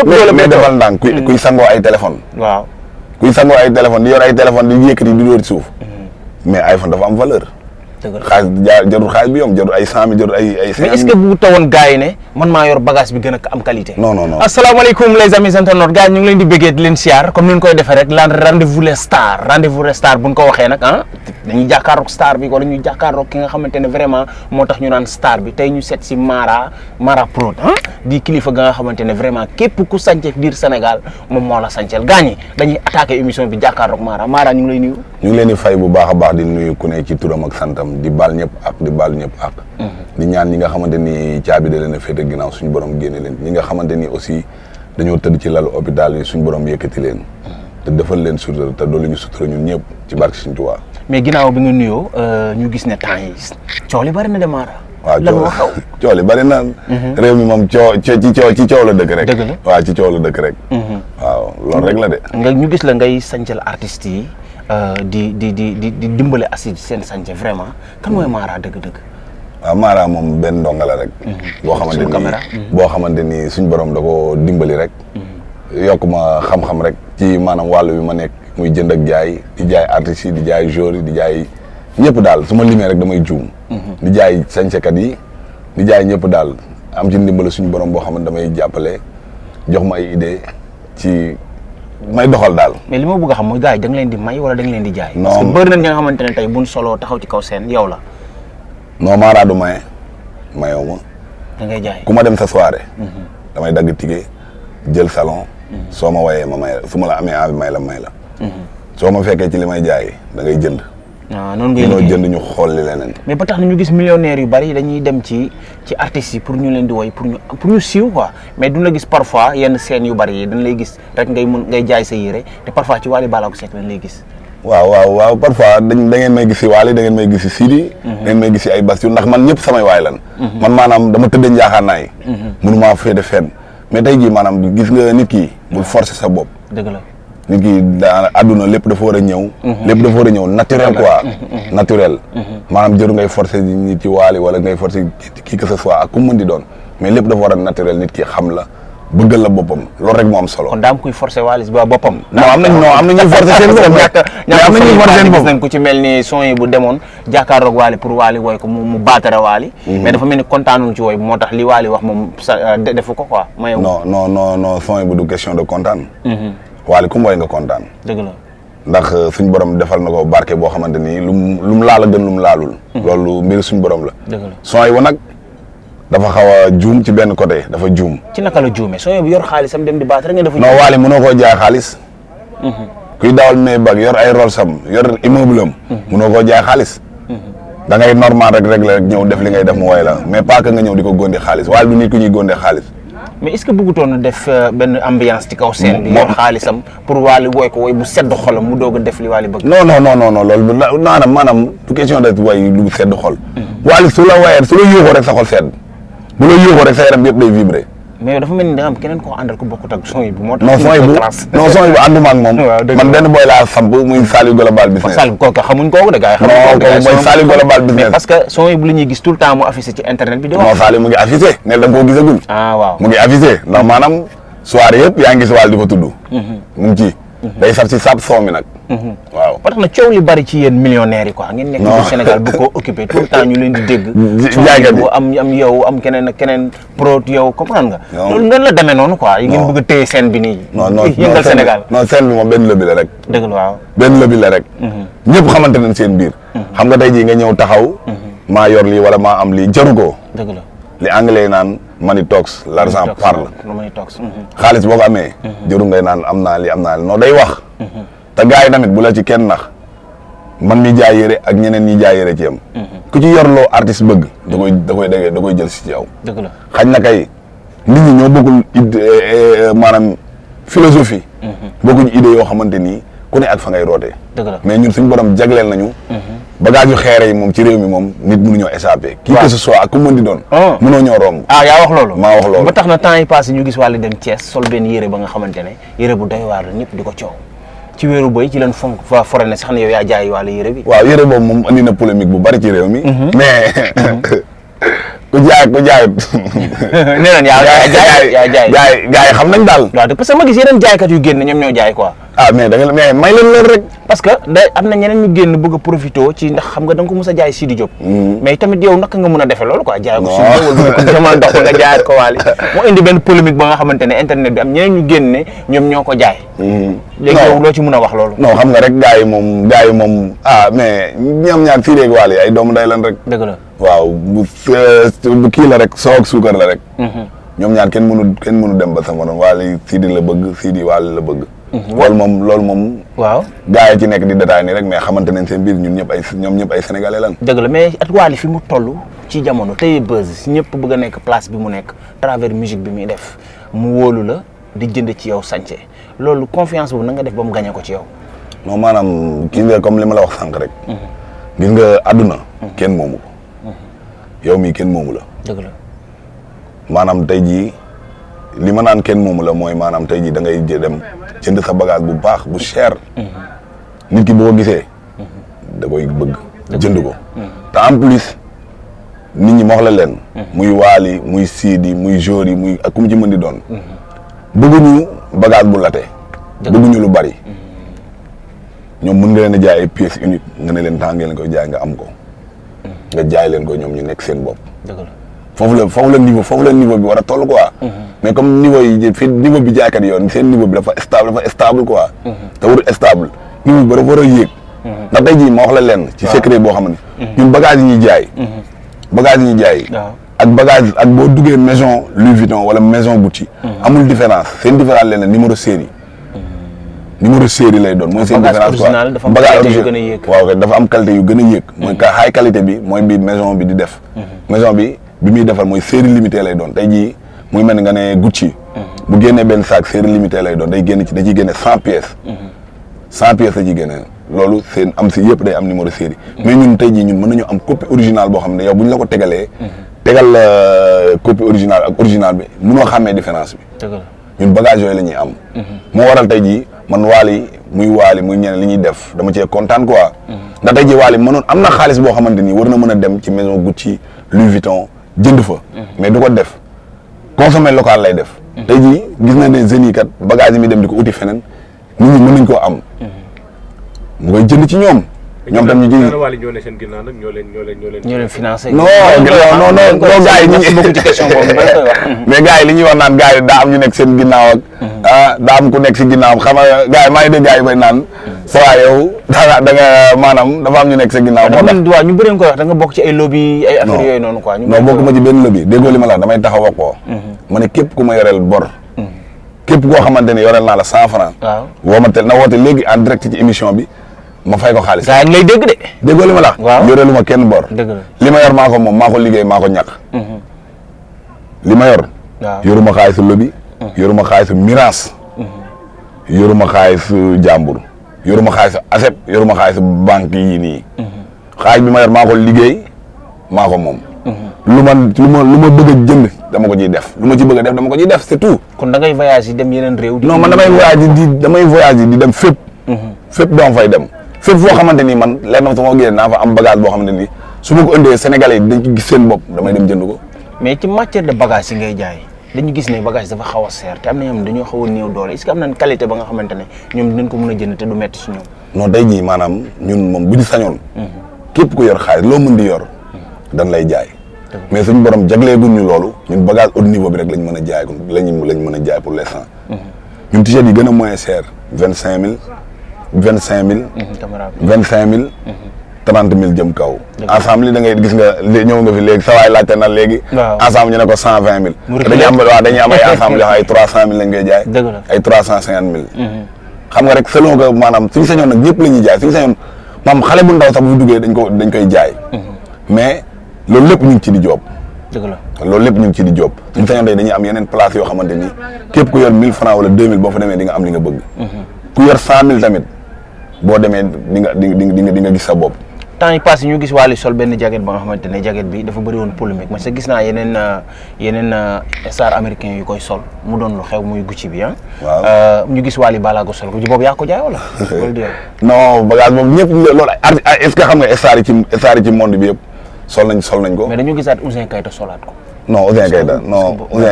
mais defal ndànk kuy sangoo ay téléphone. waaw kuy sangoo ay téléphone di yor ay téléphone di yëkkati di dóor ci suuf. mais iPhone dafa am valeur. xaalis jarul xaalis bi yomb jarul ay 100 000 jarul ay. mais est-ce que bu tawoon gars yi ne man maa yor bagage bi gën a am qualité. non non non. asalaamaaleykum les amis internautes gars ñu ngi leen di bëggee di leen siyaar comme ni ñu koy defee rek lan rendez-vous les stars bu ñu ko waxee nag dañuy jàkkaarloog star bi wala ñuy jàkkaarloog ki nga xamante ne vraiment moo tax ñu naan star bi tey ñu seet si Mara Prod di kilifa ga nga xamante ne vraiment képp ku sànce biir Sénégal moom moo la sànceel gars ñi dañuy attaqué émission bi jàkkaarloog Mara ñu ngi lay nuyu. ñu ngi leen di fay bu baax a baax di nuyu ku ne ci turam ak santam di baal ñëpp ak di baal ñëpp ak di ñaan ñi nga xamante ni caabi da leen a féete ginnaaw suñu borom génne leen ñi nga xamante ni aussi dañoo tëdd ci lalu hôpital yi suñu borom yëkkati leen te defal leen sutura te doolu ñu sutura ñun ñëpp ci barke Sëriñ Tuubaa. mais ginnaaw bi nga nuyoo ñu gis ne temps yi coow li bari na de Mara. waaw coow li bari na réew mi moom ci coow la dëkk rek. dëgg la waaw ci coow la dëkk rek. waaw loolu rek la de. nga ñu gis la ngay sancal artistes yi di dimbale assi seen sànce vraiment kan mooy Mara dëgg-dëgg. waaw Mara moom benn ndonga la rek. boo xamante ni suñ borom da ko dimbali rek. yokk ma xam-xam rek ci maanaam wàllu bi ma nekk muy jënd ak jaay di jaay artistes yi di jaay joueurs yi di jaay ñëpp daal su ma limee rek damay juum. di jaay sañsekat yi di jaay ñëpp daal am ci ndimbali suñu borom boo xamante damay jàppale jox ma ay idée ci. may doxal daal. mais li ma bëgg a xam mooy gars yi da nga leen di may wala da nga leen di jaay. non parce que bëri na ñi nga xamante ne tey buñ soloo taxaw ci kaw seen yow la. non Mara du maye mayoo ma. da ngay jaay ku ma dem sa soirée. damay dagg ticket jël salon. soo ma wayee ma may la su ma la amee envie may la. soo ma fekkee ci li may jaay da ngay jënd. waaw noonu ngay liggéey jënd ñu xool li leneen. mais ba tax na ñu gis millionnaires yu bari dañuy dem ci artistes yi pour ñu leen di woy pour ñu siiw quoi mais duñ la gis parfois yenn scènes yu bari yi dañ lay gis rek ngay jaay sa yére te parfois ci Wally Ballago Seck lañ lay gis. waaw parfois da ngeen may gis si Wally da ngeen may gis si Sidi. da ngeen may gis si ay Bassirou ndax man ñëpp samay waay lan. man maanaam dama tëddee njaaxaanaay. mënumaa féete fenn mais tey jii maanaam gis nga nit ki bul forcer sa bopp. dëgg la. nit ki àdduna lépp dafa war a ñëw. lépp dafa war a ñëw naturel quoi. naturel. maanaam jëru ngay forcer nit ci Wally wala ngay forcer kii que ce soit ak ku mën di doon mais lépp dafa war a naturel nit ki xam la bëggal la boppam loolu rek moo am solo. kon daam kuy forcer Wally ba boppam. am na ñuy forcer seen bopp mais am na ñuy forcer seen bopp. gis nañ ku ci mel ni son yi bu demoon jàkkaarloog Wally pour Wally woy ko mu baatara Wally. mais dafa mel ni kontaanul ci woy moo tax li Wally wax moom defu ko quoi. non son yi bu du question de kontaan. Wally ku mu woy nga kontaan. dëgg la ndax suñ borom defal na ko barke boo xamante ni lu mu laal a gën lu mu laalul. loolu mbir suñ borom la. dëgg la son yi nag dafa xaw a juum ci benn côté dafa juum. ci naka la juumee son yi yor xaalisam dem di baat rek nga dafa. non Wally mënoo koo jaay xaalis. kuy dawal Maybach yor ay Rolls-am yor immeuble am. mënoo koo jaay xaalis. da ngay normal rek ñëw def li ngay def mu woy la mais pas que nga ñëw di ko góndee xaalis Wally du nit ku ñuy góndee xaalis. mais est-ce que bëggutoon a def benn ambiance ci kaw scène bi yor xaalisam pour Wally woy ko woy bu sedd xolam mu doog a def li Wally bëgg. non loolu maanaam du question de woy lu sedd xol. Wally su la woyee su la yuuxoo rek sa xol sedd bu la yuuxoo rek sa yaram yëpp day vibrer. mais yow dafa mel ni da nga am keneen koo àndal ko bokkut ak son yi bu moo tax. non son yi bu ànduma ak moom. man benn boy laa samp muy Saliou Global Business. Saliou kooku xamuñ kooku de gars yi. non kooku mooy Saliou Global Business. mais parce que son yi bu la ñuy gis tout le temps mu affiché ci internet bi. di wax non Saliou mu ngi affiché ne da nga koo gisagul. waaw mu ngi affiché ndax maanaam soirée yëpp yaa ngi gis Wally di ko tudd. mu ngi ci. day saf si sab son mi nag. waaw parce que nag coow li bari ci yéen millionnaires yi quoi. ngeen nekk ci Sénégal bu ko occupé tout le temps ñu leen di dégg. jaaykat bi am yow am keneen ak keneen pro yow comprendre nga. loolu nan la demee noonu quoi. yi ngeen bëgg a téye scène bi nii. yëngal Sénégal non scène bi moom benn lobby la rek. dëgg la waaw. benn lobby la rek. ñëpp xamante nañ seen biir. xam nga tey jii nga ñëw taxaw. maa yor lii wala maa am lii jaru ko. dëgg la li anglais naan money talks l'argent parle. xaalis boo ko amee. jëru ngay naan am naa lii non day wax. te gars yi tamit bu la ci kenn nax man mi jaay yére ak ñeneen ñi jaay yére ci yam ku ci yorloo artiste bëgg da koy jël si ci yow. dëgg la xañ na kay nit ñi ñoo bokkul maanaam philosophie. bokkuñ idée yoo xamante ni ku ne ak fa ngay rootee. dëgg la mais ñun suñu borom jagleel nañu. bagage yu xeere yi moom ci réew mi moom nit mënuñoo échappé. qui que ce soit ak ku mën di doon. mënoo ñoo romb. yaa wax loolu. maa wax loolu ba tax na temps yi passé ñu gis Wally dem Thiès sol benn yére ba nga xamante ne yére bu doy waar la ñëpp di ko coow. ci wéeru boy ci leen fonk fa fore ne sax ne yow yaa jaay Wally yére bi. waaw yére boobu moom andi na polémique bu bari ci réew mi. mais ku jaayut. nee nañ yaa jaay gaay xam nañ daal. waaw parce que ma gis yeneen jaaykat yu génn ñoom ñoo jaay quoi. ah mais mais may leen rek. parce que am na ñeneen ñu génn bëgg a profité ci ndax xam nga da nga ko mës a jaay Sidi Diop. mais tamit yow naka nga mën a defee loolu quoi. jaay ko Sidi Diop wala ko jamono dox nga jaayaat ko Wally moo indi benn polémique ba nga xamante ne internet bi am ñeneen ñu génn ne ñoom ñoo ko jaay. léegi yow loo ci mën a wax loolu. non xam nga rek gars yi moom mais ñoom ñaar Sidi ak Wally ay doomu day lan rek. dëgg la waaw bu kii la rek soo ak suukar la rek. ñoom ñaar kenn mënu dem ba sama morom Wally Sidi la bëgg Sidi Wally la bëgg. loolu moom. waaw gars yi ci nekk di détaillé nii rek mais xamante nañ seen biir ñoom ñëpp ay sénégalais lan. dëgg la mais at Wally fi mu toll ci jamono tey buzz ñëpp bëgg a nekk place bi mu nekk travers musique bi muy def mu wóolu la di jënd ci yow sànce loolu confiance boobu na nga def ba mu gagné ko ci yow. non maanaam kii nga comme li ma la wax sànq rek. gis nga àdduna. kenn moomu ko. yow mii kenn moomu la. dëgg la maanaam tey jii li ma naan kenn moomu la mooy maanaam tey jii da ngay dem jënd sa bagage bu baax bu cher. nit ki boo gisee. da koy bëgg jënd ko. te en plus nit ñi wax la leen. muy Wally muy Sidi muy Jory muy ak ku mu ci mën di doon. bëgguñu bagage bu late. bëgguñu lu bari. ñoom mën nga leen a jaay ay pièces uniques nga ne leen temps ngeen koy jaay nga am ko. nga jaay leen ko ñoom ñu nekk seen bopp. foofu la niveau bi war a toll quoi. mais comme niveau bi jaaykat yi yoon seen niveau bi dafa stable quoi. te warul stable niveau bi dafa war a yéeg. ndax tey jii ma wax la leen. ci secret boo xam ne. ñun bagage yi ñuy jaay. ak bagage ak boo duggee maison Louis Vuitton wala maison Gucci. amul différence seen différence leen numéro série. numéro série lay doon mooy seen différence quoi bagage original waaw dafa am qualité yu gën a yéeg. mooy high qualité bi mooy bi maison bi di def. maison bi muy defar mooy série limitée lay doon tey jii muy mel ni nga ne Gucci. bu génnee benn sac série limitée lay doon da ciy génne 100 pièces. 100 pièces la ciy génne loolu seen am si yëpp day am numéro série. mais ñun tey jii ñun mën nañu am copie originale boo xam ne yow bu ñu la ko tegalee. tegal copie originale ak original bi mënoo xàmmee différence bi. ñun bagage yooyu la ñuy am. moo waral tey jii man Wally muy ñeneen li ñuy def dama cee kontaan quoi. ndax tey jii Wally mënoon am na xaalis boo xamante ni war na mën a dem ci maison Gucci Louis Vuitton jënd fa. mais du ko def consommer local lay def. tey jii gis na ne jeunes yi kat bagage yi muy dem di ko uti feneen nit ñi mën nañ koo am. mu koy jënd ci ñoom. ñoom tam ñu ji Wally ñoo ne seen ginnaaw nag ñoo leen financé. non gars yi ñu ngi bokk ci question boobu mais gars yi li ñuy wax naan gars yi daa am ñu nekk seen ginnaaw ak daa am ku nekk si ginnaaw xam nga gars yi maa ngi dégg gars yi bay naan sa waa yow da nga maanaam dafa am ñu nekk sa ginnaaw moo tax waaw ñu bëri nga koy wax da nga bokk ci ay lobby ay affaire yooyu noonu quoi non bokkuma ci benn lobby déggoo li ma la damay taxaw wax ko ma ne képp ku ma yoreel bor képp koo xamante ne yoreel naa la 100 francs woo ma tel na woote léegi en direct ci émission bi ma fay ko xaalis. gaa ngi lay dégg de. déggoo li ma la. waaw yoreelu ma kenn bor. dëgg la li ma yor maa ko moom maa ko liggéey maa ko ñàkk. li ma yor. waaw yoruma xaalisu lobby. yoruma xaalisu miraas. yoruma xaalisu jàmbur. yoruma xaalisu ASEP yoruma xaalisu banque yi nii. xaalis bi ma yor maa ko liggéey maa ko moom. lu ma bëgg a jënd dama ko ciy def lu ma ci bëgg a def dama ko ciy def c'est tout. kon da ngay voyage yi dem yeneen réew. non man damay voyage di dem fépp. fépp dama fay dem. fépp foo xamante ni man lenn sama génne naa fa am bagage boo xamante ni su ma ko indee Sénégalais yi dañ ci gis seen bopp damay dem jënd ko. mais ci matière de bagage yi ngay jaay dañu gis ne bagage dafa xaw a seer te am na ñoom dañoo xaw a néew doole est-ce que am nañ qualité ba nga xamante ne ñoom dinañ ko mën a jënd te du metti si ñoom. non tey jii maanaam ñun moom bu ñu sañoon. képp ku yor xaalis loo mën di yor dañ lay jaay. mais suñu borom jagleeguñ ñu loolu ñun bagage haut niveau bi rek lañ mën a jaay lañ mën a jaay pour l'instant. ñun t-shirt yi gën a moins cher 25000. 25000. 25000. 30000 jëm kaw. ensemble li da ngay gis nga ñëw nga fi léegi sa waay laajte na léegi. ensemble ñu ne ko 120000. dañuy am ay ensemble yoo xam ay 300000 lañ koy jaay. dëgg la ay 350000. xam nga rek selon que maanaam suñu sañoon nag ñëpp la ñuy jaay suñu sañoon maam xale bu ndaw sax bu duggee dañ koy jaay. mais loolu lépp ñu ngi ci di job. dëgg la loolu lépp ñu ngi ci di job. suñu sañoon tey dañuy am yeneen place yoo xamante ni képp ku yor 1000 francs wala 2000 boo fa demee di nga am li nga bëgg. ku yor 100000 tamit boo demee di nga gis sa bopp. temps yi passé ñu gis Wally sol benn jacket ba nga xamante ne jacket bi dafa bëri woon polémique parce que gis naa yeneen star américain yu koy sol mu doon lu xew muy Gucci bi waaw ñu gis Wally Ballago sol ko boobu yaa ko jaay wala. non bagage boobu ñëpp loolu est-ce que xam nga star yi ci monde bi yëpp sol nañ ko. mais dañu gisaat Ouzin Keita solaat ko. non Ouzin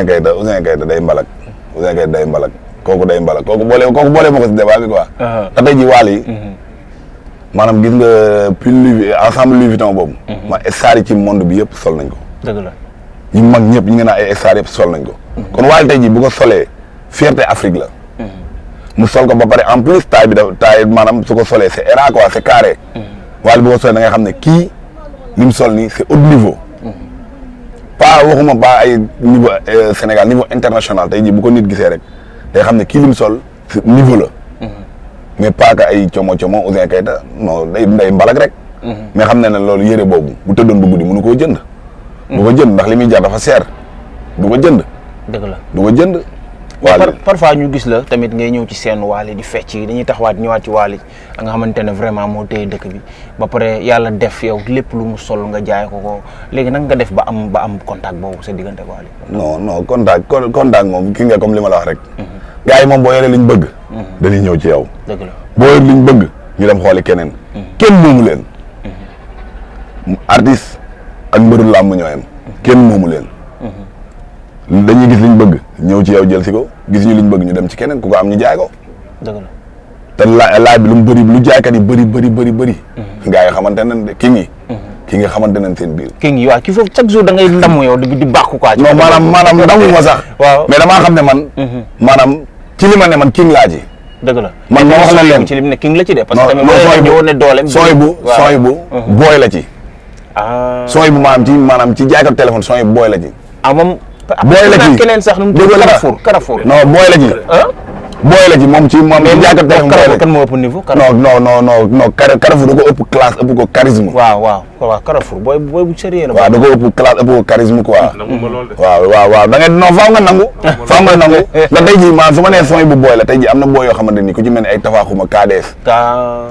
Keita day mbalak. Ouzin Keita day mbalak kooku day mbalak kooku boole ma ko si débat bi quoi. te tey jii Wally maanaam gis nga pull ensemble Louis Vuitton boobu. ma star yi ci monde bi yëpp sol nañ ko. dëgg la. ñu mag ñëpp ñu ngi naan ay star yëpp sol nañ ko. kon Wally tey jii bu ko solee fierté Afrique la. mu sol ko ba pare en plus taille maanaam su ko solee c'est era quoi c'est carré. Wally bu ko solee da ngay xam ne kii li mu sol nii c'est haut niveau. pas waxuma pas ay niveau Sénégal niveau international tey jii bu ko nit gisee rek day xam ne kii li mu sol niveau la. mais pas que ay como Ouzin Keita non day mbalak rek. mais xam ne loolu yére boobu bu tëddoon bu guddi mënu koo jënd. du ko jënd ndax li muy jar dafa seer du ko jënd. dëgg la du ko jënd. mais parfois ñu gis la tamit ngay ñëw ci seen Wally di fecc dañuy taxawaat ñëwaat ci Wally nga xamante ne vraiment moo téye dëkk bi ba pare yàlla def yow lépp lu mu sol nga jaay ko léegi nag nga def ba am contact boobu sa diggante Wally. non contact moom ki nga comme li ma la wax rek. gars yi moom boo yoree liñ bëgg. dañuy ñëw ci yow. dëgg la boo yoree liñ bëgg ñu dem xooli keneen. kenn moomu leen. artiste ak mbëru làmb ñoo yem. kenn moomu leen. dañuy gis liñ bëgg ñëw ci yow jël si ko gis ñu liñ bëgg ñu dem ci keneen ku ko am ñu jaay ko. dëgg la te laaj bi lu mu bëri lu jaaykat yi bëri. gars yi xamante ne ki nga xamante ne seen biir. king yi waaw kii foofu chaque jour da ngay ndamu yow di bàkku quoi. non maanaam ndamu ma sax. waaw mais damaa xam ne man. maanaam ci li ma ne man king laa ci. dëgg la man ma wax la leen ci lim ne king la ci de. parce que non tamit ñëwoon ne dooleem. sooy bu booy la ci. sooy bu maanaam ci jaaykat téléphone sooy bu booy la ci. moom. booy la ci keneen sax nu mu tudd Carrefour. non booy la ci. booy la ci moom ci moom. mais jaaykat téléphone Carrefour kan moo ëpp niveau. non Carrefour da ko ëpp classe ëpp ko charisme. waaw Carrefour booy bu sérieux la. waaw da ko ëpp classe ëpp ko charisme quoi. waaw da ngay non faaw nga nangu. faaw nga nangu ndax tey jii maanaam su ma nee sooy bu booy la tey jii am na booy yoo xamante ni ku ci mel ni ay tafaaxuma KDS.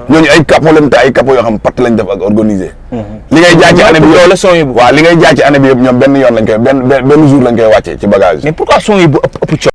ñooñu ay capot lañ te ay capot yoo xam patt lañ def ak organisé. li ngay jaay ci année bi loolu la son yi bu. waaw li ngay jaay ci année bi yëpp ñoom benn yoon lañ koy benn jour lañ koy wàccee ci bagage. mais pourquoi son yi bu ëpp